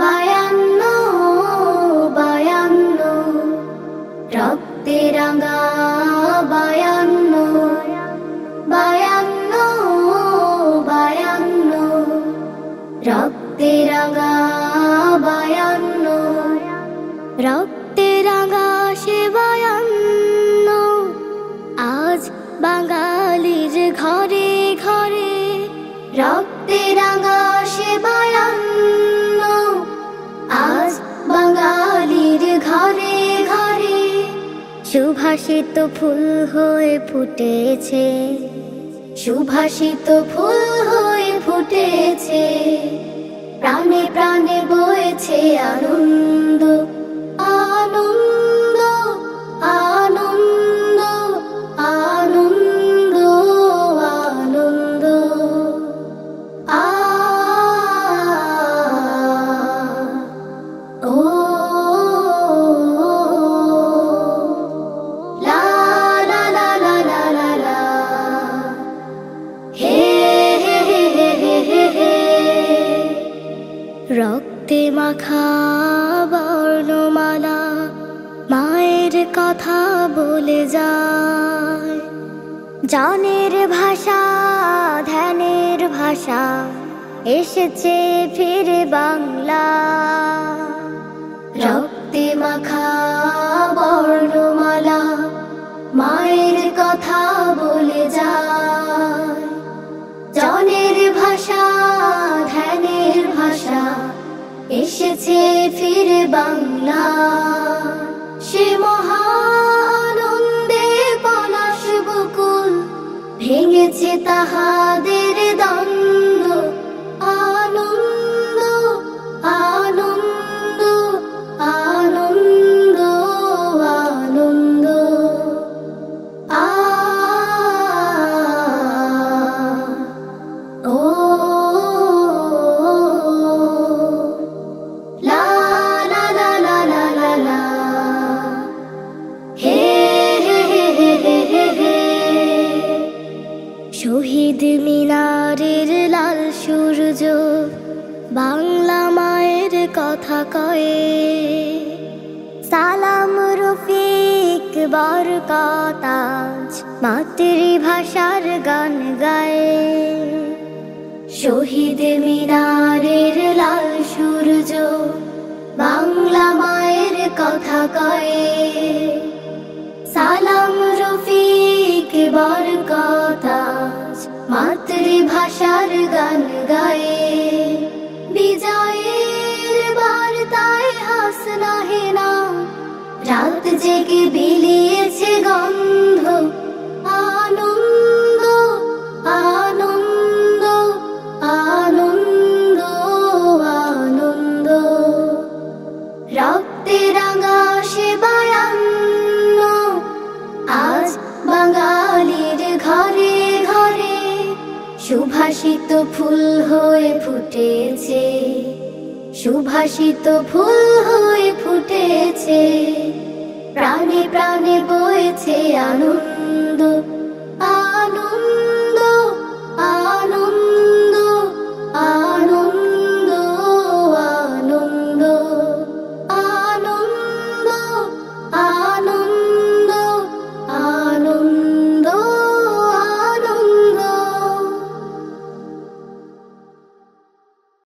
বায়ান্ন বায়ান্ন রক্তে রাঙা বায়ান্ন বায়ান্ন বায়ান্ন রক্তে রাঙা বায়ান্ন রক্তে রাঙা সে বায়ান্ন আজ বাঙালির ঘরে ঘরে রক্তে রাঙা সে বায়ান্ন আজ বাঙালির ঘরে ঘরে সুভাষিত ফুল হয়ে ফুটেছে সুভাষিত ফুল হয়ে ফুটেছে প্রাণে প্রাণে বয়েছে আনন্দ আনন্দ আনন্দ আনন্দ আনন্দ আ ও লা লা লা লা লা লা লা হে হে হে হে হে হে রক্তে মাখা বর্ণমালা মায়ের কথা বলে যায় জানের ভাষা ধ্যানের ভাষা এসেছে ফিরে বাংলা রক্তে মাখা বর্ণমালা মায়ের কথা বলে যায় জানের ভাষা ধ্যানের ভাষা এসেছে ফিরে বাংলা সে মহানন্দে পলাশ বকুল ভেঙেছে তাহাদের দ্বন্দ্ব আনন্দ আনন্দ আনন্দ আনন্দ আ ও লা লা লা লা লা লা লা হে হে হে হে হে হে শহীদ মিনারের লাল সূর্য বাংলা মায়ের কথা কয়ে সালাম রফিক বরকতাজ মাতৃভাষার গান গায়ে শহীদ মিনারের লাল সূর্য বাংলা মায়ের কথা কয়ে সালাম রফিক বরকতাজ মাতৃভাষার গান গায়ে বিজয়ের বার্তায় হাসনা হেনা রাত জেগে বিলিয়েছে গন্ধ আনন্দ আনন্দ আনন্দ আনন্দ রক্তে রাঙা সে বায়ান্ন আজ বাঙালির ঘরে ঘরে সুভাষিত ফুল হয়ে ফুটেছে সুভাষিত ফুল হয়ে ফুটেছে প্রাণে প্রাণে বয়েছে আনন্দ